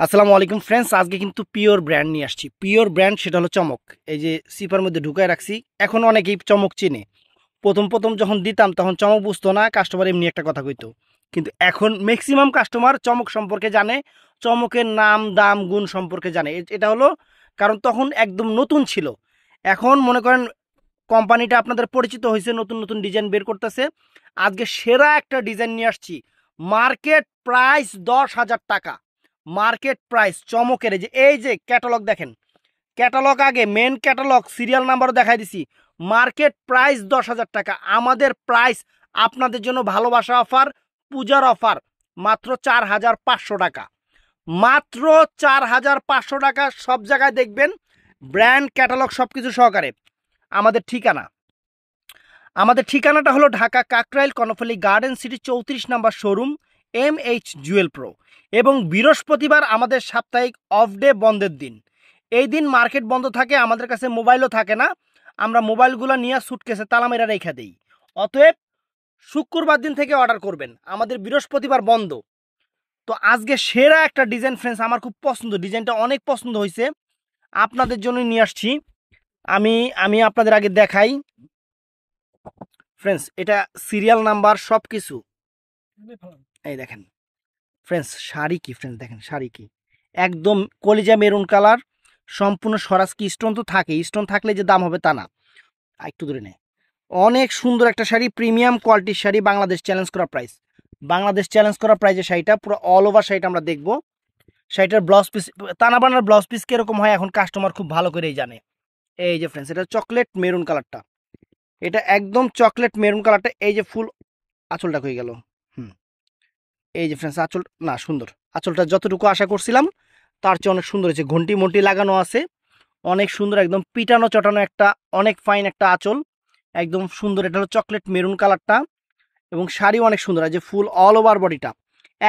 আসসালামু আলাইকুম ফ্রেন্ডস, আজকে কিন্তু পিওর ব্র্যান্ড নিয়ে আসছি। পিওর ব্র্যান্ড সেটা হলো চমক। এই যে সিপার মধ্যে ঢুকায় রাখছি। এখন অনেকেই চমক চিনে। প্রথম প্রথম যখন দিতাম তখন চমক বুঝতো না, কাস্টমার এমনি একটা কথা কইতো। কিন্তু এখন ম্যাক্সিমাম কাস্টমার চমক সম্পর্কে জানে, চমকের নাম দাম গুণ সম্পর্কে জানে। এটা হলো কারণ তখন একদম নতুন ছিল। এখন মনে করেন কোম্পানিটা আপনাদের পরিচিত হয়েছে, নতুন নতুন ডিজাইন বের করতেছে। আজকে সেরা একটা ডিজাইন নিয়ে আসছি। মার্কেট প্রাইস 10,000 টাকা। মার্কেট প্রাইস চমকের। এই যে ক্যাটালগ দেখেন, ক্যাটালগ আগে মেন ক্যাটালগ সিরিয়াল নাম্বারও দেখাই দিছি। মার্কেট প্রাইস 10,000 টাকা। আমাদের প্রাইস আপনাদের জন্য ভালোবাসা অফার, পূজার অফার, মাত্র 4,500 টাকা। মাত্র 4,500 টাকা। সব জায়গায় দেখবেন ব্র্যান্ড ক্যাটালগ সব কিছু সহকারে। আমাদের ঠিকানাটা হলো Dhaka Kakrail Karnaphuli garden city 34 number showroom, MH Jewel pro. এবং বৃহস্পতিবার আমাদের সাপ্তাহিক অফ ডে, বন্ধের দিন। এই দিন মার্কেট বন্ধ থাকে, আমাদের কাছে মোবাইলও থাকে না। আমরা মোবাইলগুলো নিয়ে সুটকেসে তালা মেরা রেখে দিই। অতএব শুক্রবার দিন থেকে অর্ডার করবেন, আমাদের বৃহস্পতিবার বন্ধ। তো আজকে সেরা একটা ডিজাইন ফ্রেন্ডস, আমার খুব পছন্দ, ডিজাইনটা অনেক পছন্দ হয়েছে, আপনাদের জন্যই নিয়ে আসছি। আমি আমি আপনাদের আগে দেখাই ফ্রেন্ডস, এটা সিরিয়াল নাম্বার সব কিছু। এই দেখেন ফ্রেন্ডস, শাড়ি কি ফ্রেন্ডস, দেখেন শাড়ি কি, একদম কলিজা মেরুন কালার, সম্পূর্ণ স্বরাজ কি স্টোন তো থাকে, স্টোন থাকলে যে দাম হবে তা না। একটু দূরে নেই, অনেক সুন্দর একটা শাড়ি, প্রিমিয়াম কোয়ালিটির শাড়ি, বাংলাদেশ চ্যালেঞ্জ করা প্রাইস। বাংলাদেশ চ্যালেঞ্জ করা প্রাইজে শাড়িটা পুরো অল ওভার শাড়িটা আমরা দেখবো। শাড়িটার ব্লাউজ পিস, তানাবানার ব্লাউজ পিস কিরকম হয় এখন কাস্টমার খুব ভালো করেই জানে। এই যে ফ্রেন্ডস, এটা চকলেট মেরুন কালারটা, এটা একদম চকলেট মেরুন কালারটা। এই যে ফুল আঁচলটা হয়ে গেল। এই যে ফ্রেন্ডস আঁচল, না সুন্দর, আঁচলটা যতটুকু আশা করছিলাম তার চেয়ে অনেক সুন্দর হয়েছে। ঘন্টি মন্টি লাগানো আছে, অনেক সুন্দর, একদম পিটানো চটানো একটা অনেক ফাইন একটা আঁচল, একদম সুন্দর। এটা হলো চকলেট মেরুন কালারটা, এবং শাড়িও অনেক সুন্দর। এই যে ফুল অল ওভার বডিটা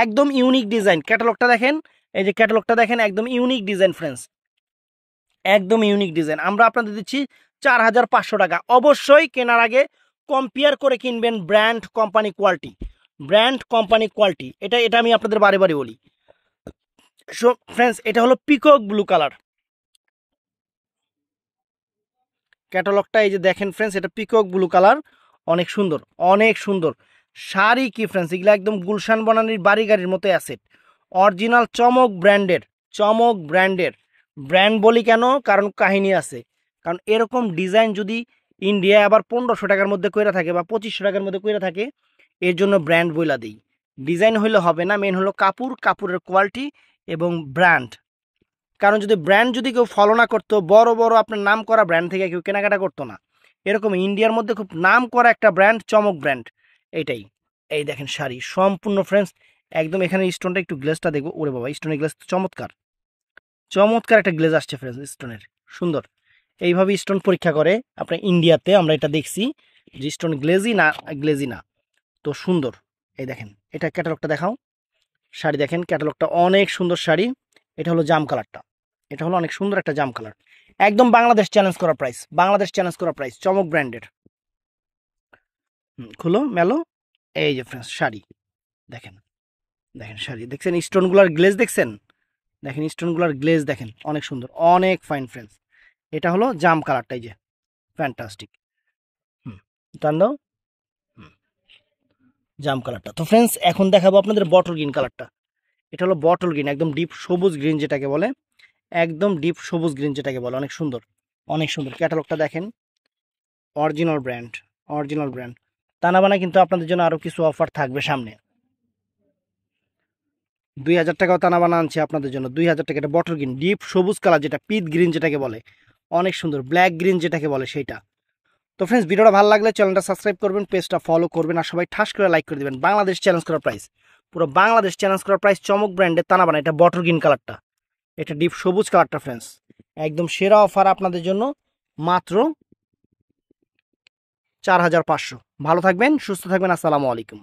একদম ইউনিক ডিজাইন। ক্যাটালগটা দেখেন, এই যে ক্যাটালগটা দেখেন, একদম ইউনিক ডিজাইন ফ্রেন্ডস, একদম ইউনিক ডিজাইন। আমরা আপনাদের দিচ্ছি 4,500 টাকা। অবশ্যই কেনার আগে কম্পেয়ার করে কিনবেন, brand company quality, brand company quality. এটা এটা আমি আপনাদের বারে বারে বলি। সো ফ্রেন্ডস, এটা হলো পিকক ব্লু কালার ক্যাটালগটা। এই যে দেখেন ফ্রেন্ডস, এটা পিকক ব্লু কালার, অনেক সুন্দর, অনেক সুন্দর শাড়ি কি ফ্রেন্ডস, এগুলো একদম গুলশান বনানির বাড়ি গাড়ির মতো অ্যাসেট। অরিজিনাল চমক ব্র্যান্ডের, চমক ব্র্যান্ডের। ব্র্যান্ড বলি কেন, কারণ কাহিনী আছে। কারণ এরকম ডিজাইন যদি ইন্ডিয়ায় আবার 1,500 টাকার মধ্যে কইরা থাকে বা 2,500 টাকার মধ্যে কইরা থাকে, এর জন্য ব্র্যান্ড বইলা দিই। ডিজাইন হইলে হবে না, মেন হলো কাপড়, কাপড়ের কোয়ালিটি এবং ব্র্যান্ড। কারণ যদি ব্র্যান্ড যদি কেউ ফলো না করতো, বড় বড় আপনার নাম করা ব্র্যান্ড থেকে কেউ কেনাকাটা করতো না। এরকম ইন্ডিয়ার মধ্যে খুব নাম করা একটা ব্র্যান্ড চমক ব্র্যান্ড, এইটাই। এই দেখেন শাড়ি সম্পূর্ণ ফ্রেন্ডস, একদম এখানে স্টোনটা একটু গ্লেজটা দেখবো। ওরে বাবা, স্টোনের গ্লেজ চমৎকার, চমৎকার একটা গ্লেজ আসছে ফ্রেন্ডস স্টোনের, সুন্দর। এইভাবে স্টোন পরীক্ষা করে আপনার ইন্ডিয়াতে, আমরা এটা দেখছি যে স্টোন গ্লেজি না গ্লেজি না, তো সুন্দর। এই দেখেন, এটা ক্যাটালগটা দেখাও। শাড়ি দেখেন, ক্যাটালগটা অনেক সুন্দর শাড়ি। এটা হলো জাম কালারটা, এটা হলো অনেক সুন্দর একটা জাম কালার, একদম বাংলাদেশ চ্যালেঞ্জ করা প্রাইস, বাংলাদেশ চ্যালেঞ্জ করা প্রাইস, চমক ব্র্যান্ডের। খুলো মেলো। এই যে ফ্রেন্ডস শাড়ি দেখেন, দেখেন শাড়ি দেখছেন, স্টোনগুলার গ্লেজ দেখছেন, দেখেন স্টোনগুলার গ্লেজ দেখেন, অনেক সুন্দর, অনেক ফাইন ফ্রেন্ডস। এটা হলো জাম কালারটা, এই যে ফ্যান্টাস্টিক। টান দাও। জাম কালারটা। তো ফ্রেন্ডস এখন দেখাবো আপনাদের বটল গ্রিন কালারটা। এটা হলো বটল গ্রিন, একদম ডিপ সবুজ গ্রিন যেটাকে বলে, একদম ডিপ সবুজ গ্রিন যেটাকে বলে, অনেক সুন্দর, অনেক সুন্দর। ক্যাটালগটা দেখেন, অরিজিনাল ব্র্যান্ড, অরিজিনাল ব্র্যান্ড। তানাবানা কিন্তু আপনাদের জন্য আরো কিছু অফার থাকবে সামনে। 2,000 টাকাও তানাবানা আনছে আপনাদের জন্য, 2,000 টাকা। এটা বটল গ্রিন, ডিপ সবুজ কালার, যেটা পিট গ্রিন যেটাকে বলে, অনেক সুন্দর, ব্ল্যাক গ্রিন যেটাকে বলে সেইটা। তো ফ্রেন্ডস ভিডিওটা ভালো লাগলে চ্যানেলটা সাবস্ক্রাইব করবেন, পেজটা ফলো করবেন, আর সবাই ঠাস করে লাইক করে দেবেন। বাংলাদেশ চ্যালেঞ্জ করার প্রাইস, পুরো বাংলাদেশ চ্যালেঞ্জ করার প্রাইস, চমক ব্র্যান্ডের তানাবানা। এটা বটল গ্রিন কালারটা, এটা ডিপ সবুজ কালারটা ফ্রেন্ডস, একদম সেরা অফার আপনাদের জন্য, মাত্র 4,500। ভালো থাকবেন, সুস্থ থাকবেন, আসসালামু আলাইকুম।